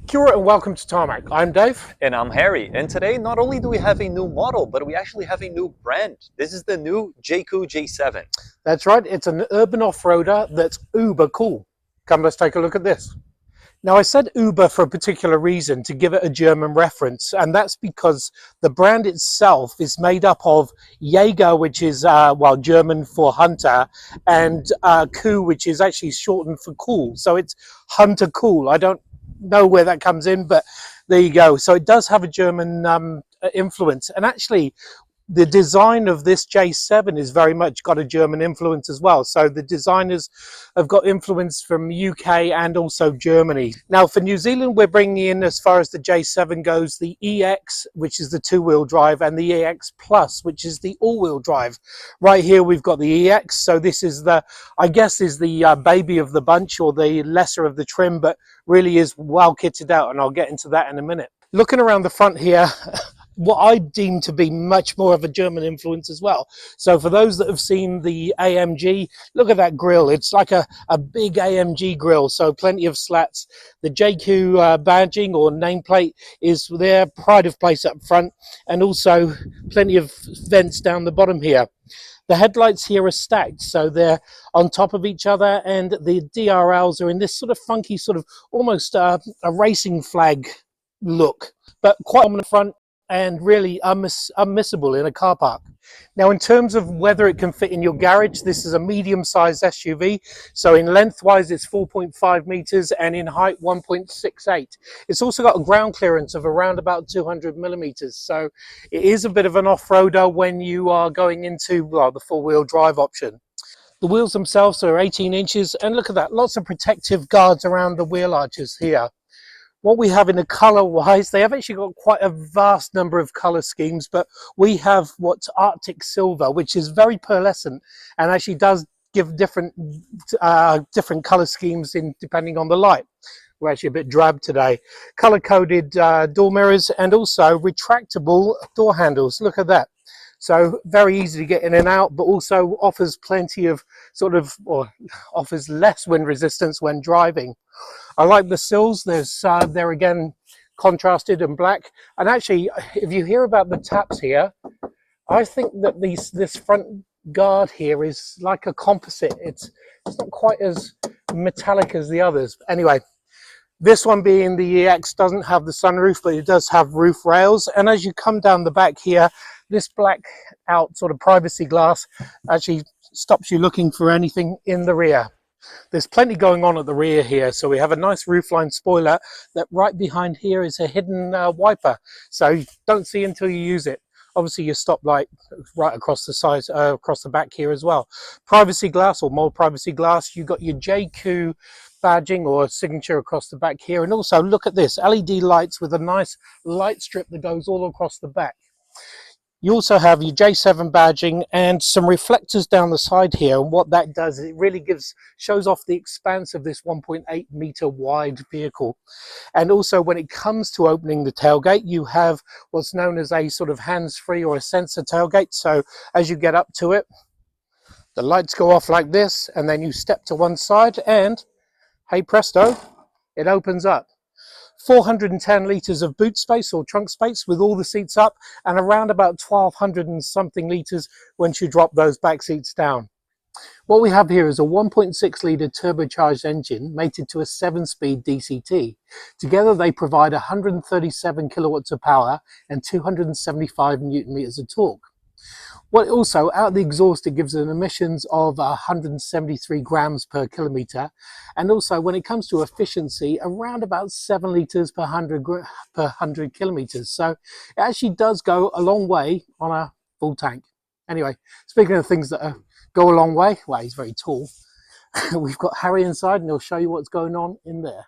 Kia ora and welcome to Tarmac. I'm Dave. And I'm Harry, and today not only do we have a new model, but we actually have a new brand. This is the new Jaecoo J7. That's right, it's an urban off-roader that's uber cool. Come, let's take a look at this. Now, I said Uber for a particular reason, to give it a German reference, and that's because the brand itself is made up of Jaeger, which is, German for hunter, and Koo, which is actually shortened for cool. So it's hunter cool. I don't know where that comes in, but there you go. So it does have a German influence. And actually, the design of this J7 is very much got a German influence as well. So the designers have got influence from UK and also Germany. Now for New Zealand, we're bringing in, as far as the J7 goes, the EX, which is the two-wheel drive, and the EX Plus, which is the all-wheel drive. Right here we've got the EX. So this is the, I guess, is the baby of the bunch, or the lesser of the trim, but really is well kitted out, and I'll get into that in a minute. Looking around the front here, what I deem to be much more of a German influence as well. So for those that have seen the AMG, look at that grille. It's like a big AMG grille, so plenty of slats. The Jaecoo badging or nameplate is there, pride of place up front, and also plenty of vents down the bottom here. The headlights here are stacked, so they're on top of each other, and the DRLs are in this sort of funky, sort of almost a racing flag look, but quite on the front, and really unmissable in a car park. Now, in terms of whether it can fit in your garage, this is a medium-sized SUV. So in lengthwise, it's 4.5 meters, and in height, 1.68. It's also got a ground clearance of around about 200 millimeters. So it is a bit of an off-roader when you are going into, well, the four-wheel drive option. The wheels themselves are 18 inches, and look at that, lots of protective guards around the wheel arches here. What we have in the color wise, they have actually got quite a vast number of color schemes, but we have what's Arctic Silver, which is very pearlescent and actually does give different color schemes in depending on the light. We're actually a bit drab today. Color coded door mirrors, and also retractable door handles. Look at that. So very easy to get in and out, but also offers plenty of or offers less wind resistance when driving. I like the sills. They're again contrasted and black. And actually, if you hear about the taps here, I think that this front guard here is like a composite. It's not quite as metallic as the others. Anyway, this one being the EX doesn't have the sunroof, but it does have roof rails. And as you come down the back here, this black out sort of privacy glass actually stops you looking for anything in the rear. There's plenty going on at the rear here. So we have a nice roofline spoiler that right behind here is a hidden wiper. So you don't see until you use it. Obviously your stop light right across the side, across the back here as well. Privacy glass or more privacy glass. You've got your Jaecoo badging or signature across the back here. And also look at this, LED lights with a nice light strip that goes all across the back. You also have your J7 badging and some reflectors down the side here, and what that does is it really shows off the expanse of this 1.8 meter wide vehicle. And also when it comes to opening the tailgate, you have what's known as a sort of hands-free or a sensor tailgate. So as you get up to it, the lights go off like this, and then you step to one side and hey presto, it opens up. 410 litres of boot space or trunk space with all the seats up, and around about 1200 and something litres once you drop those back seats down. What we have here is a 1.6 litre turbocharged engine mated to a 7-speed DCT. Together they provide 137 kilowatts of power and 275 newton meters of torque. Well, also out of the exhaust, it gives an emissions of 173 grams per kilometre, and also when it comes to efficiency, around about 7 litres per 100 kilometres. So it actually does go a long way on a full tank. Anyway, speaking of things that go a long way, well, he's very tall. We've got Harry inside, and he'll show you what's going on in there.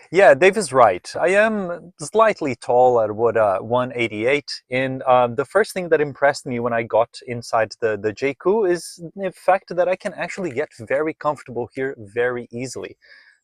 Yeah, Dave is right. I am slightly tall at what 188, and the first thing that impressed me when I got inside the Jaecoo is the fact that I can actually get very comfortable here very easily.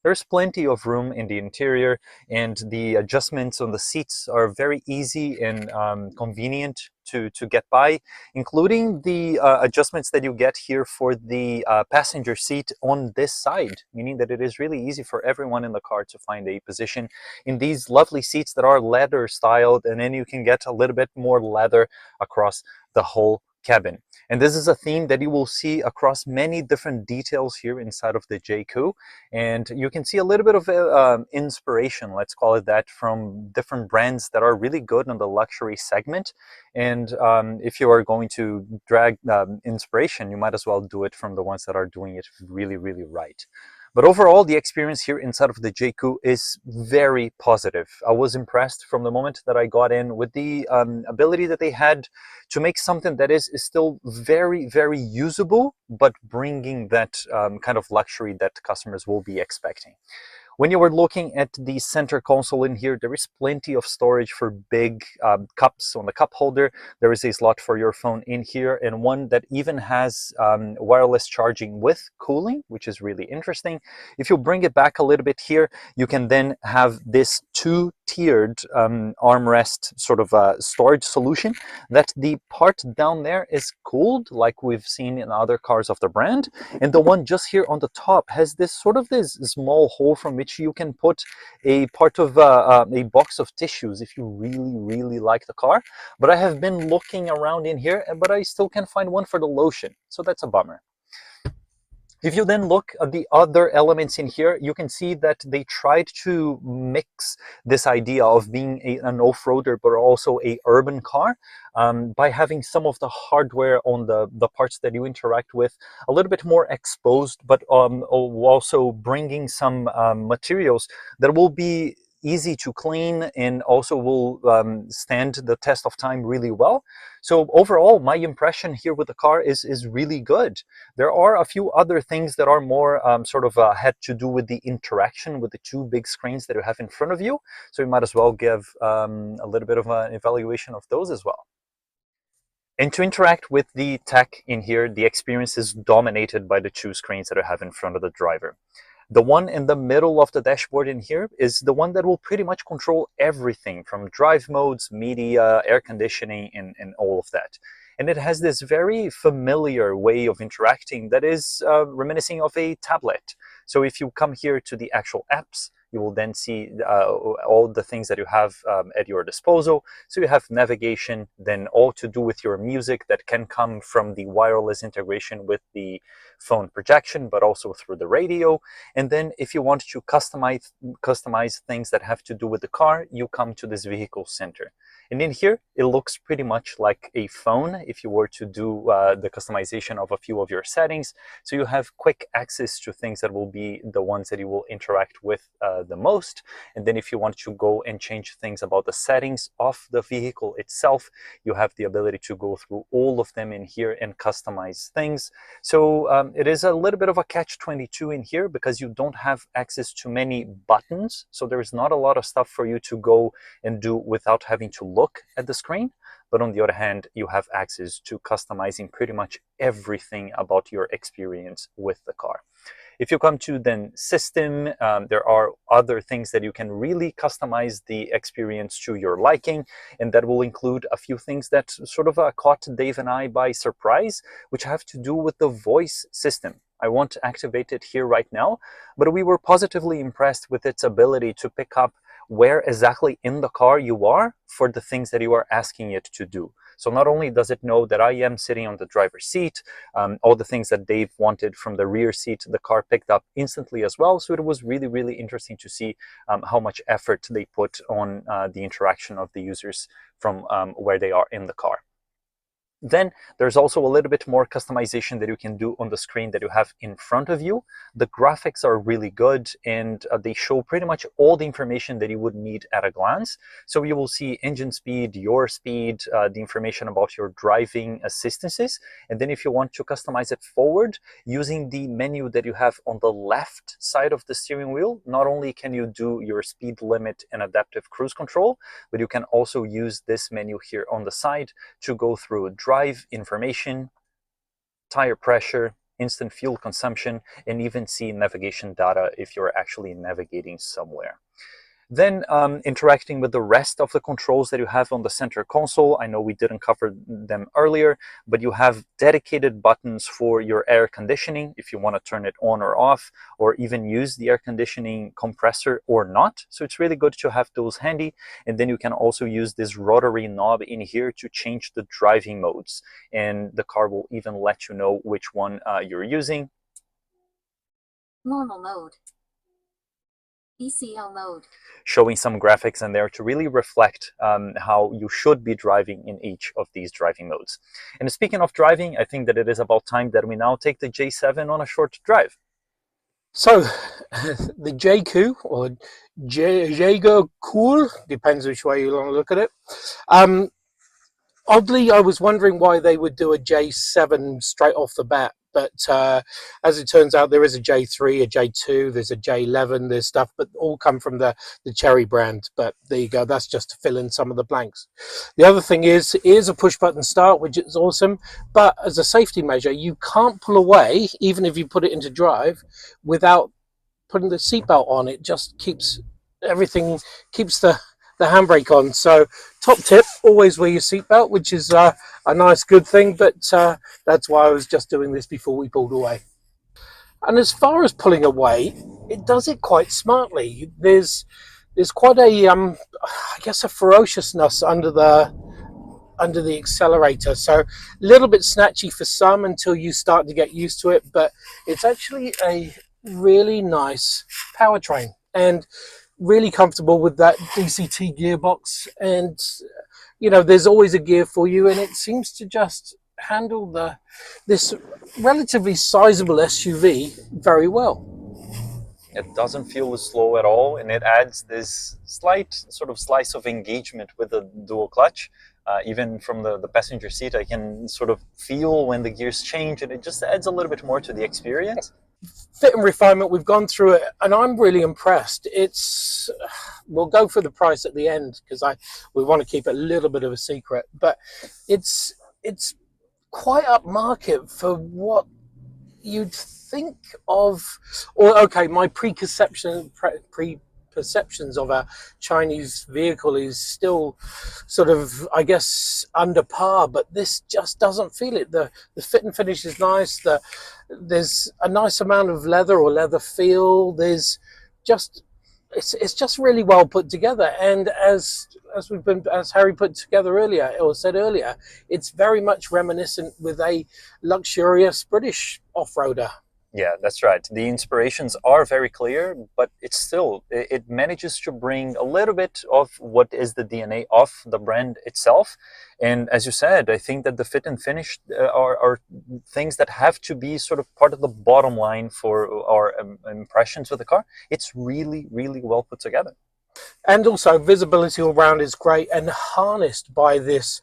There's plenty of room in the interior, and the adjustments on the seats are very easy and convenient to get by, including the adjustments that you get here for the passenger seat on this side, meaning that it is really easy for everyone in the car to find a position in these lovely seats that are leather styled, and then you can get a little bit more leather across the whole cabin. And this is a theme that you will see across many different details here inside of the Jaecoo, and you can see a little bit of inspiration, let's call it that, from different brands that are really good in the luxury segment. And if you are going to drag inspiration, you might as well do it from the ones that are doing it really, really right. But overall, the experience here inside of the Jaecoo is very positive. I was impressed from the moment that I got in with the ability that they had to make something that is still very, very usable, but bringing that kind of luxury that customers will be expecting. When you were looking at the center console in here, there is plenty of storage for big cups on the cup holder. There is a slot for your phone in here, and one that even has wireless charging with cooling, which is really interesting. If you bring it back a little bit here, you can then have this two-tiered armrest sort of storage solution, that the part down there is cooled like we've seen in other cars of the brand, and the one just here on the top has this sort of this small hole from which you can put a part of a box of tissues if you really, really like the car. But I have been looking around in here, but I still can't find one for the lotion, so that's a bummer. If you then look at the other elements in here, you can see that they tried to mix this idea of being an off-roader but also a urban car by having some of the hardware on the parts that you interact with a little bit more exposed, but also bringing some materials that will be easy to clean and also will stand the test of time really well. So overall, my impression here with the car is really good. There are a few other things that are more sort of had to do with the interaction with the two big screens that you have in front of you. So you might as well give a little bit of an evaluation of those as well. And to interact with the tech in here, the experience is dominated by the two screens that I have in front of the driver. The one in the middle of the dashboard in here is the one that will pretty much control everything from drive modes, media, air conditioning, and all of that. And it has this very familiar way of interacting that is reminiscing of a tablet. So if you come here to the actual apps, you will then see all the things that you have at your disposal. So you have navigation, then all to do with your music that can come from the wireless integration with the phone projection, but also through the radio. And then if you want to customize things that have to do with the car, you come to this vehicle center. And in here, it looks pretty much like a phone if you were to do the customization of a few of your settings. So you have quick access to things that will be the ones that you will interact with the most. And then if you want to go and change things about the settings of the vehicle itself, you have the ability to go through all of them in here and customize things. So it is a little bit of a catch-22 in here because you don't have access to many buttons. So there's not a lot of stuff for you to go and do without having to look at the screen. But on the other hand, you have access to customizing pretty much everything about your experience with the car. If you come to then system, there are other things that you can really customize the experience to your liking, and that will include a few things that sort of caught Dave and I by surprise, which have to do with the voice system. I won't activate it here right now, but we were positively impressed with its ability to pick up where exactly in the car you are for the things that you are asking it to do. So not only does it know that I am sitting on the driver's seat, all the things that Dave wanted from the rear seat, the car picked up instantly as well. So it was really, really interesting to see how much effort they put on the interaction of the users from where they are in the car. Then there's also a little bit more customization that you can do on the screen that you have in front of you. The graphics are really good, and they show pretty much all the information that you would need at a glance. So you will see engine speed, your speed, the information about your driving assistances. And then if you want to customize it forward, using the menu that you have on the left side of the steering wheel, not only can you do your speed limit and adaptive cruise control, but you can also use this menu here on the side to go through drive information, tire pressure, instant fuel consumption, and even see navigation data if you're actually navigating somewhere. Then interacting with the rest of the controls that you have on the center console. I know we didn't cover them earlier, but you have dedicated buttons for your air conditioning if you want to turn it on or off, or even use the air conditioning compressor or not. So it's really good to have those handy. And then you can also use this rotary knob in here to change the driving modes. And the car will even let you know which one you're using. Normal mode. ECL mode. Showing some graphics in there to really reflect how you should be driving in each of these driving modes. And speaking of driving, I think that it is about time that we now take the J7 on a short drive. So the Jaecoo, or Jaecoo Cool, depends which way you want to look at it. Oddly, I was wondering why they would do a J7 straight off the bat, but as it turns out, there is a J3, a J2, there's a J11, there's stuff, but all come from the Cherry brand. But there you go, that's just to fill in some of the blanks. The other thing is, it is a push button start, which is awesome, but as a safety measure, you can't pull away, even if you put it into drive, without putting the seatbelt on. It just keeps everything, keeps the handbrake on. So top tip, always wear your seatbelt, which is a nice good thing, but that's why I was just doing this before we pulled away. And as far as pulling away, it does it quite smartly. There's quite a I guess a ferociousness under the accelerator, so a little bit snatchy for some until you start to get used to it, but it's actually a really nice powertrain and really comfortable with that DCT gearbox. And you know, there's always a gear for you, and it seems to just handle this relatively sizable SUV very well. It doesn't feel slow at all, and it adds this slight sort of slice of engagement with the dual clutch. Even from the passenger seat, I can sort of feel when the gears change, and it just adds a little bit more to the experience. Fit and refinement, we've gone through it, and I'm really impressed. We'll go for the price at the end because we want to keep it a little bit of a secret, but it's quite upmarket for what you'd think of. Or okay, my preconceptions of a Chinese vehicle is still sort of, I guess, under par, but this just doesn't feel it. The fit and finish is nice. There's a nice amount of leather or leather feel. It's just really well put together. And as Harry put together earlier, or said earlier, it's very much reminiscent with a luxurious British off-roader. Yeah, that's right. The inspirations are very clear, but it manages to bring a little bit of what is the DNA of the brand itself. And as you said, I think that the fit and finish are things that have to be sort of part of the bottom line for our impressions with the car. It's really, really well put together. And also visibility all around is great, and harnessed by this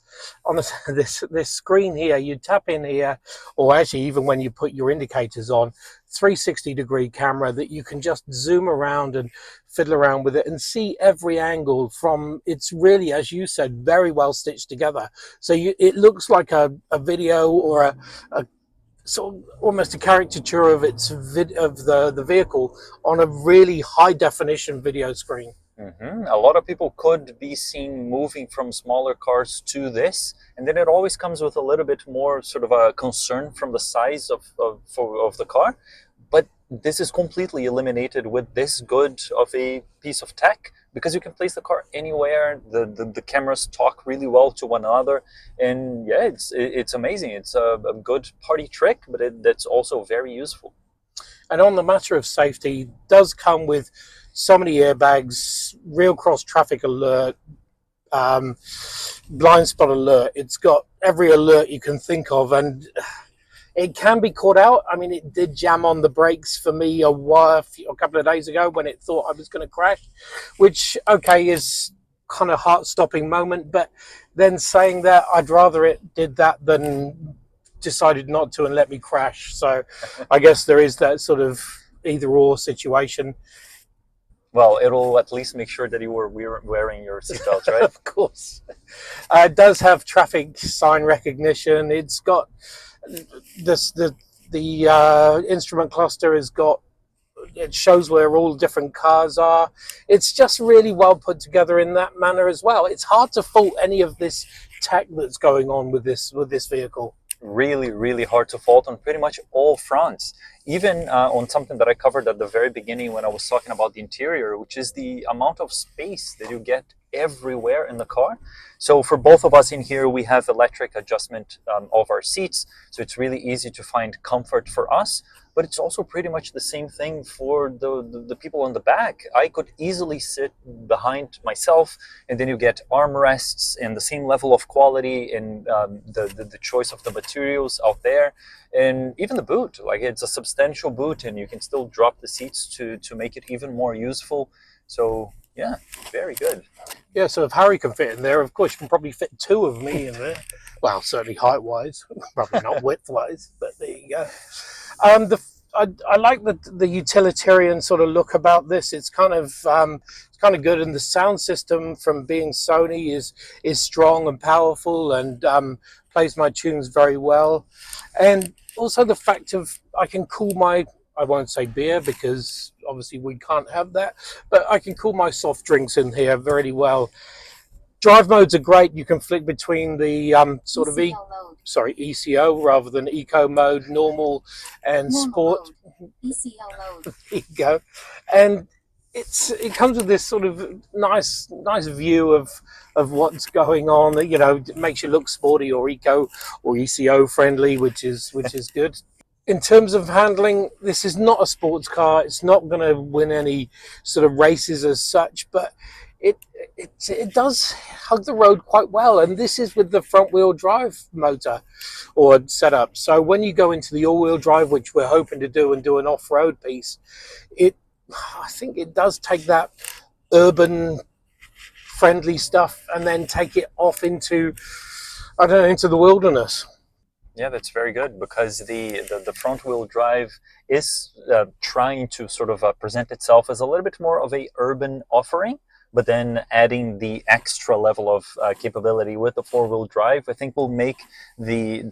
screen here. You tap in here, or actually even when you put your indicators on, 360-degree camera that you can just zoom around and fiddle around with it and see every angle from. It's really, as you said, very well stitched together. So it looks like a video or a sort of almost a caricature of the vehicle on a really high definition video screen. A lot of people could be seen moving from smaller cars to this, and then it always comes with a little bit more sort of a concern from the size of the car. But this is completely eliminated with this good of a piece of tech, because you can place the car anywhere. The cameras talk really well to one another, and yeah, it's amazing. It's a good party trick, but that's also very useful. And on the matter of safety, it does come with so many airbags, real cross traffic alert, blind spot alert. It's got every alert you can think of, and it can be caught out. I mean, it did jam on the brakes for me a couple of days ago when it thought I was going to crash, which, okay, is kind of heart-stopping moment. But then saying that, I'd rather it did that than decided not to and let me crash. So I guess there is that sort of either-or situation. Well, it'll at least make sure that you were wearing your seatbelt, right? Of course. It does have traffic sign recognition. It's got the The instrument cluster has got, it shows where all different cars are. It's just really well put together in that manner as well. It's hard to fault any of this tech that's going on with this vehicle. Really hard to fault on pretty much all fronts. Even on something that I covered at the very beginning when I was talking about the interior, which is the amount of space that you get everywhere in the car. So for both of us in here, we have electric adjustment of our seats, so it's really easy to find comfort for us. But it's also pretty much the same thing for the people on the back. I could easily sit behind myself, and then you get armrests and the same level of quality and the choice of the materials out there. And even the boot, like it's a substantial boot, and you can still drop the seats to make it even more useful. So yeah, very good. Yeah, so if Harry can fit in there, of course you can probably fit two of me in there. Well, certainly height-wise, probably not width-wise, but there you go. I like the utilitarian sort of look about this. It's kind of good, and the sound system from being Sony is strong and powerful, and plays my tunes very well. And also the fact of I can cool my, I won't say beer because obviously we can't have that, but I can cool my soft drinks in here very well. Drive modes are great. You can flick between the sort of ECO rather than eco mode, normal and sport. ECL mode. There you go. And it comes with this sort of nice view of what's going on. You know, it makes you look sporty or eco or ECO friendly, which is good. In terms of handling, this is not a sports car. It's not going to win any sort of races as such, but it does hug the road quite well, and this is with the front wheel drive motor or setup. So when you go into the all-wheel drive, which we're hoping to do and do an off-road piece, I think it does take that urban friendly stuff and then take it off into, I don't know, into the wilderness. Yeah, that's very good, because the front wheel drive is trying to sort of present itself as a little bit more of a urban offering, but then adding the extra level of capability with the four-wheel drive, I think will make the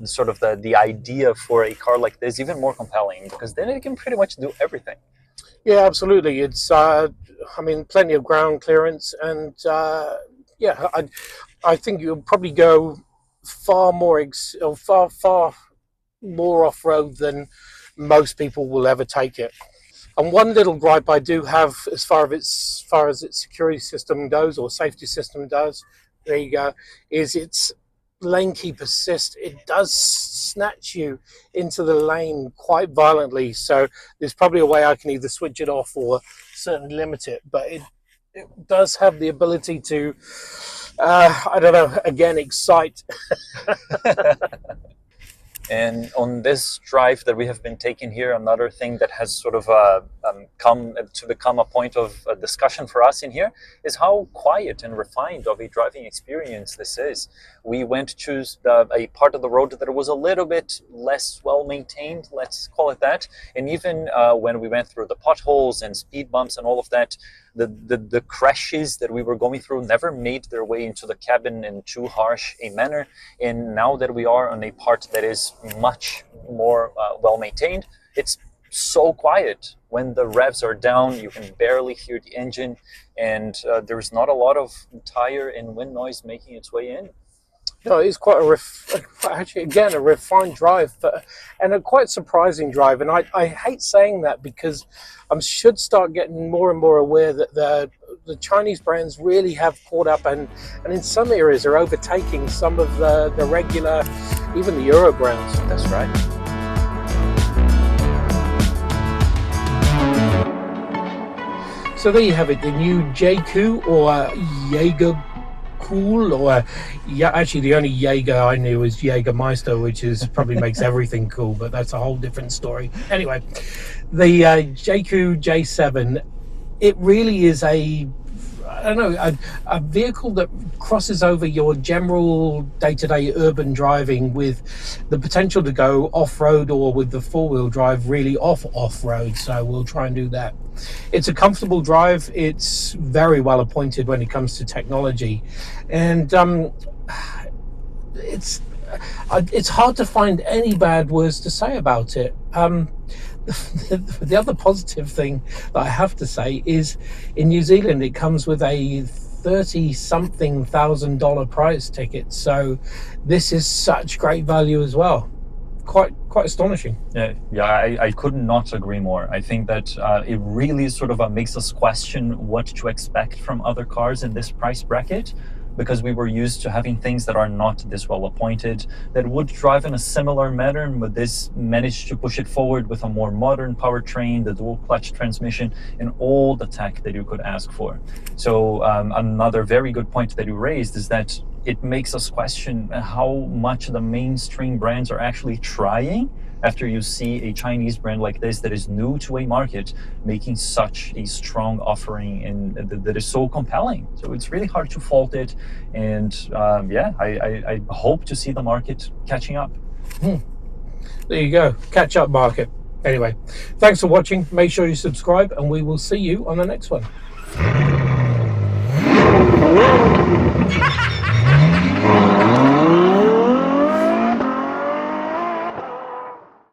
sort of the idea for a car like this even more compelling, because then it can pretty much do everything. Yeah, absolutely. It's I mean, plenty of ground clearance, and yeah, I think you'll probably go far more off-road than most people will ever take it. And one little gripe I do have, as far as its security system goes, or safety system does, there you go, is its lane keep assist. It does snatch you into the lane quite violently. So there's probably a way I can either switch it off or certainly limit it. But it does have the ability to, I don't know, again, excite. And on this drive that we have been taking here, another thing that has sort of come to become a point of discussion for us in here is how quiet and refined of a driving experience this is. We went to choose a part of the road that was a little bit less well maintained, let's call it that. And even when we went through the potholes and speed bumps and all of that, the crashes that we were going through never made their way into the cabin in too harsh a manner. And now that we are on a part that is much more well maintained, it's so quiet. When the revs are down, you can barely hear the engine, and there's not a lot of tire and wind noise making its way in. No, it's quite actually, again, a refined drive, and a quite surprising drive. And I hate saying that, because I should start getting more and more aware that the Chinese brands really have caught up, and in some areas are overtaking some of the regular, even the Euro brands. That's right. So there you have it, the new Jaecoo, or Jaeger Cool, or yeah, actually the only Jaeger I knew was Jägermeister, which is probably makes everything cool, but that's a whole different story. Anyway, the Jaecoo J7, it really is a vehicle that crosses over your general day-to-day urban driving with the potential to go off-road, or with the four-wheel drive really off-road. So we'll try and do that. It's a comfortable drive. It's very well appointed when it comes to technology, and it's It's hard to find any bad words to say about it. The other positive thing that I have to say is in New Zealand it comes with a 30-something thousand dollar prize ticket, so this is such great value as well. Quite astonishing. Yeah, I could not agree more. I think that it really sort of makes us question what to expect from other cars in this price bracket, because we were used to having things that are not this well appointed, that would drive in a similar manner, but this managed to push it forward with a more modern powertrain, the dual clutch transmission, and all the tech that you could ask for. So another very good point that you raised is that it makes us question how much the mainstream brands are actually trying after you see a Chinese brand like this that is new to a market making such a strong offering and that is so compelling. So it's really hard to fault it. And yeah, I hope to see the market catching up. There you go, catch up market. Anyway, thanks for watching. Make sure you subscribe and we will see you on the next one.